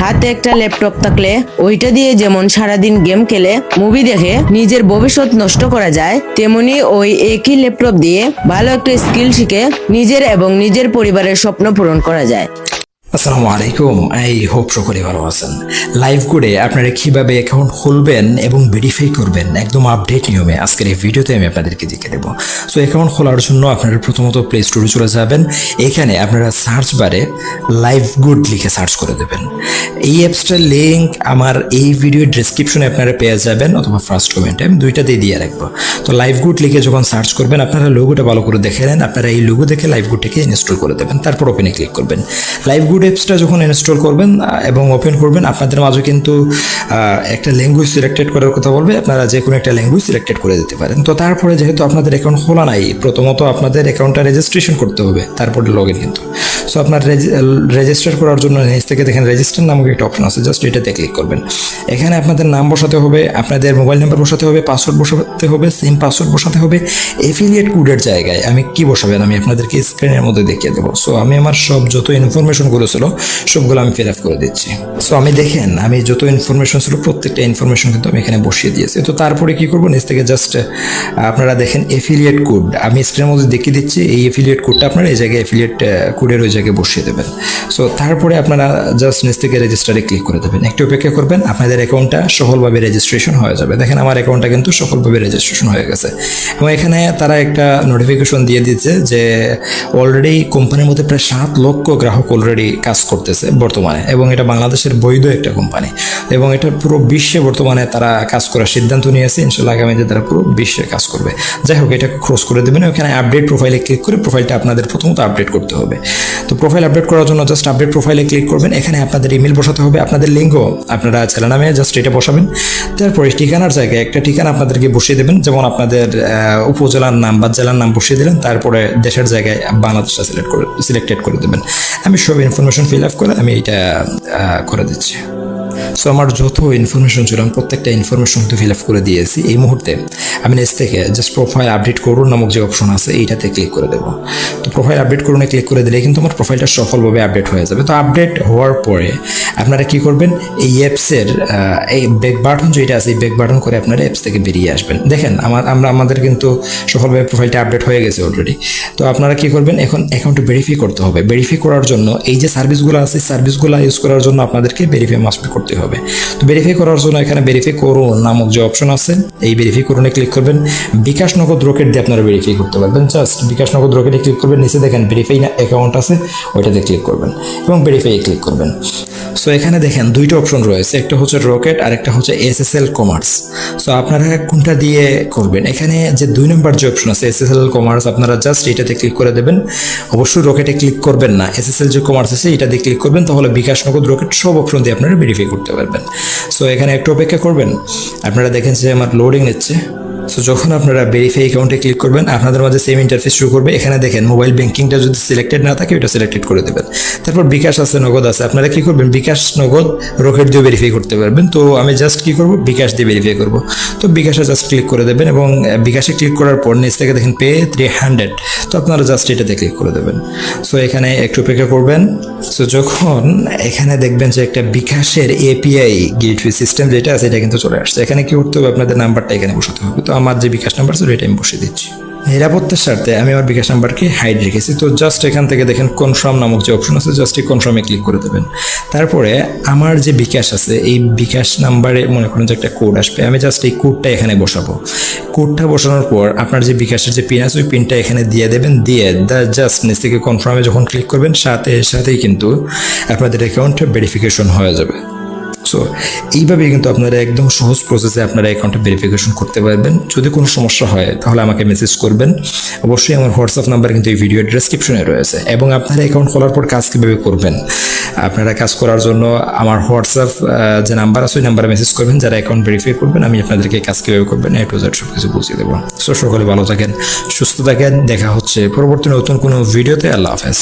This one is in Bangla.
হাতে একটা ল্যাপটপ থাকলে ওইটা দিয়ে যেমন সারাদিন গেম খেলে মুভি দেখে নিজের ভবিষ্যৎ নষ্ট করা যায়, তেমনি ওই একই ল্যাপটপ দিয়ে ভালো একটা স্কিল শিখে নিজের এবং নিজের পরিবারের স্বপ্ন পূরণ করা যায়। আসসালামু আলাইকুম, আই হোপ সকলে ভালো আছেন। লাইভ কোডে আপনারা কিভাবে অ্যাকাউন্ট খুলবেন এবং ভেরিফাই করবেন একদম আপডেট নিয়মে আজকের এই ভিডিওতে আমি আপনাদেরকে দেখিয়ে দেবো। সো অ্যাকাউন্ট খোলার জন্য আপনারা প্রথমত প্লে স্টোরে চলে যাবেন। এখানে আপনারা সার্চ বারে লাইভ গুড লিখে সার্চ করে দেবেন। এই অ্যাপসটার লিঙ্ক আমার এই ভিডিওর ডেসক্রিপশনে আপনারা পেয়ে যাবেন অথবা ফার্স্ট কমেন্টে, আমি দুইটাতেই দিয়ে রাখবো। তো লাইভ গুড লিখে যখন সার্চ করবেন আপনারা লোগোটা ভালো করে দেখে নেন। আপনারা এই লোগো দেখে লাইভ গুডটাকে ইনস্টল করে দেবেন, তারপর ওপেনে ক্লিক করবেন। লাইভ গুড অ্যাপসটা যখন ইনস্টল করবেন এবং ওপেন করবেন আপনাদের মাঝে কিন্তু একটা ল্যাঙ্গুয়েজ সিলেক্টেড করার কথা বলবে। আপনারা যে কোনো একটা ল্যাঙ্গুয়েজ সিলেক্টেড করে দিতে পারেন। তো তারপরে যেহেতু আপনাদের অ্যাকাউন্ট খোলা নাই, প্রথমত আপনাদের অ্যাকাউন্টটা রেজিস্ট্রেশন করতে হবে, তারপরে লগ ইন কিন্তু। সো আপনার রেজিস্টার করার জন্য নিচ থেকে দেখেন রেজিস্টার নামক একটা অপশন আছে, জাস্ট এটাতে ক্লিক করবেন। এখানে আপনাদের নাম বসাতে হবে, আপনাদের মোবাইল নাম্বার বসাতে হবে, পাসওয়ার্ড বসাতে হবে, সেম পাসওয়ার্ড বসাতে হবে। এফিলিয়েট কোডের জায়গায় আমি কি বসাবেন আমি আপনাদেরকে স্ক্রিনের মধ্যে দেখিয়ে দেবো। সো আমি আমার সব যত ইনফরমেশনগুলো ছিল সবগুলো আমি ফিল আপ করে দিচ্ছি। সো আমি দেখেন আমি যত ইনফরমেশন ছিল প্রত্যেকটা ইনফরমেশন কিন্তু আমি এখানে বসিয়ে দিয়েছি। তো তারপরে কি করবো, নিচ থেকে জাস্ট আপনারা দেখেন এফিলিয়েট কোড আমি স্ক্রিনের মধ্যে দেখিয়ে দিচ্ছি। এই এফিলিয়েট কোডটা আপনারা এই জায়গায় এফিলিয়েট কোডের ওই জায়গায় বসিয়ে দেবেন। সো তারপরে আপনারা জাস্ট নিচ থেকে রেজিস্টারে ক্লিক করে দেবেন, একটু অপেক্ষা করবেন, আপনাদের অ্যাকাউন্টটা সফলভাবে রেজিস্ট্রেশন হয়ে যাবে। দেখেন আমার অ্যাকাউন্টটা কিন্তু সফলভাবে রেজিস্ট্রেশন হয়ে গেছে এবং এখানে তারা একটা নোটিফিকেশন দিয়ে দিচ্ছে যে অলরেডি কোম্পানির মধ্যে প্রায় 7 লক্ষ গ্রাহক অলরেডি কাজ করতেছে বর্তমানে, এবং এটা বাংলাদেশের বৈধ একটা কোম্পানি এবং এটা পুরো বিশ্বে বর্তমানে তারা কাজ করার সিদ্ধান্ত নিয়েছে। ইনশাল্লাহ আগামীতে তারা পুরো বিশ্বে কাজ করবে। যাই হোক, এটাকে ক্রস করে দেবেন। ওখানে আপডেট প্রোফাইলে ক্লিক করে প্রোফাইলটা আপনাদের প্রথমত আপডেট করতে হবে। তো প্রোফাইল আপডেট করার জন্য জাস্ট আপডেট প্রোফাইলে ক্লিক করবেন। এখানে আপনাদের ইমেল বসাতে হবে, আপনাদের লিঙ্কও আপনারা ছেলে নামে জাস্ট এটা বসাবেন। তারপরে ঠিকানার জায়গায় একটা ঠিকানা আপনাদেরকে বসিয়ে দেবেন, যেমন আপনাদের উপজেলার নাম বা জেলার নাম বসিয়ে দিলেন। তারপরে দেশের জায়গায় বাংলাদেশটা সিলেক্টেড করে দেবেন। আমি সব ইনফরমেশন ফিল আপ করে আমি এটা করে দিচ্ছি। সো আমার যত ইনফরমেশন ছিল আমি প্রত্যেকটা ইনফরমেশন কিন্তু ফিল আপ করে দিয়েছি। এই মুহূর্তে আমি নিচ থেকে জাস্ট প্রোফাইল আপডেট করুন নামক যে অপশন আছে এইটাতে ক্লিক করে দেবো। তো প্রোফাইল আপডেট করুনে ক্লিক করে দিলে কিন্তু আমার প্রোফাইলটা সফলভাবে আপডেট হয়ে যাবে। তো আপডেট হওয়ার পরে আপনারা কি করবেন, এই অ্যাপসের এই ব্যাক বাটন যেটা আছে এই ব্যাক বাটন করে আপনারা অ্যাপস থেকে বেরিয়ে আসবেন। দেখেন আমাদের কিন্তু সফলভাবে প্রোফাইলটা আপডেট হয়ে গেছে অলরেডি। তো আপনারা কি করবেন, এখন অ্যাকাউন্টে ভেরিফাই করতে হবে। ভেরিফাই করার জন্য এই যে সার্ভিসগুলো আছে সার্ভিসগুলো ইউজ করার জন্য আপনাদেরকে ভেরিফাই মাস্ট করতে হবে। তো ভেরিফাই করার জন্য এখানে ভেরিফাই করুন নামক যে অপশন আছে এই ভেরিফাই করুনে ক্লিক করবেন। বিকাশ নগদ রকেট দিয়ে আপনারা ভেরিফাই করতে পারবেন। জাস্ট বিকাশ নগদ রকেটে ক্লিক করবেন, নিচে দেখেন ভেরিফাই অ্যাকাউন্ট আছে ওইটাতে ক্লিক করবেন এবং ভেরিফাই ক্লিক করবেন। সো এখানে দেখেন দুইটা অপশন রয়েছে, একটা হচ্ছে রকেট আর একটা হচ্ছে SSL কমার্স। সো আপনারা কোনটা দিয়ে করবেন, এখানে যে 2 নম্বর যে অপশন আছে SSL কমার্স আপনারা জাস্ট এটাতে ক্লিক করে দেবেন। অবশ্যই রকেটে ক্লিক করবেন না, SSL যে কমার্স আছে এটা দিয়ে ক্লিক করবেন, তাহলে বিকাশ নগদ রকেট সব অপশন দিয়ে আপনারা ভেরিফাই করতে পারবেন। সো এখানে একটু অপেক্ষা করবেন, আপনারা দেখেন যে আমার লোডিং নিচ্ছে। সো যখন আপনারা ভেরিফাই অ্যাকাউন্টে ক্লিক করবেন আপনাদের মাঝে সেম ইন্টারফেস শুরু করবে। এখানে দেখেন মোবাইল ব্যাংকিংটা যদি সিলেক্টেড না থাকে ওটা সিলেক্টেড করে দেবেন। তারপর বিকাশ আছে, নগদ আছে, আপনারা কি করবেন বিকাশ নগদ রকেট দিয়ে ভেরিফাই করতে পারবেন। তো আমি জাস্ট কি করব, বিকাশ দিয়ে ভেরিফাই করব। তো বিকাশে জাস্ট ক্লিক করে দেবেন এবং বিকাশে ক্লিক করার পর নিচ থেকে দেখেন পে 300। তো আপনারা জাস্ট এটাতে ক্লিক করে দেবেন। সো এখানে একটু অপেক্ষা করবেন। সো যখন এখানে দেখবেন যে একটা বিকাশের API গেটওয়ে সিস্টেম যেটা আছে এটা কিন্তু চলে আসছে। এখানে কি করতে হবে, আপনাদের নাম্বারটা এখানে বসাতে হবে। তো আমার যে বিকাশ নাম্বার ছিল এটা আমি বসিয়ে দিচ্ছি। নিরাপত্তার স্বার্থে আমি আমার বিকাশ নাম্বারকে হাইড রেখেছি। তো জাস্ট এখান থেকে দেখেন কনফার্ম নামক যে অপশন আছে জাস্ট এই কনফার্মে ক্লিক করে দেবেন। তারপরে আমার যে বিকাশ আছে এই বিকাশ নাম্বারে মনে করেন যে একটা কোড আসবে, আমি জাস্ট এই কোডটা এখানে বসাবো। কোডটা বসানোর পর আপনার যে বিকাশের যে পিন আছে ওই পিনটা এখানে দিয়ে দেবেন। দিয়ে জাস্ট নিচ থেকে কনফার্মে যখন ক্লিক করবেন সাথেই কিন্তু আপনাদের অ্যাকাউন্ট ভেরিফিকেশন হয়ে যাবে। সো এইভাবেই কিন্তু আপনারা একদম সহজ প্রসেসে আপনারা অ্যাকাউন্টে ভেরিফিকেশন করতে পারবেন। যদি কোনো সমস্যা হয় তাহলে আমাকে মেসেজ করবেন। অবশ্যই আমার হোয়াটসঅ্যাপ নাম্বার কিন্তু এই ভিডিওর ডেসক্রিপশনে রয়েছে। এবং আপনারা অ্যাকাউন্ট খোলার পর কাজ কীভাবে করবেন, আপনারা কাজ করার জন্য আমার হোয়াটসঅ্যাপ যে নাম্বার আছে ওই নাম্বারে মেসেজ করবেন। যারা অ্যাকাউন্ট ভেরিফাই করবেন আমি আপনাদেরকে কাজ কীভাবে করবেন A to Z সব কিছু বুঝিয়ে দেবো। সো সকলে ভালো থাকেন, সুস্থ থাকেন, দেখা হচ্ছে পরবর্তী নতুন কোনো ভিডিওতে। আল্লাহ হাফেজ।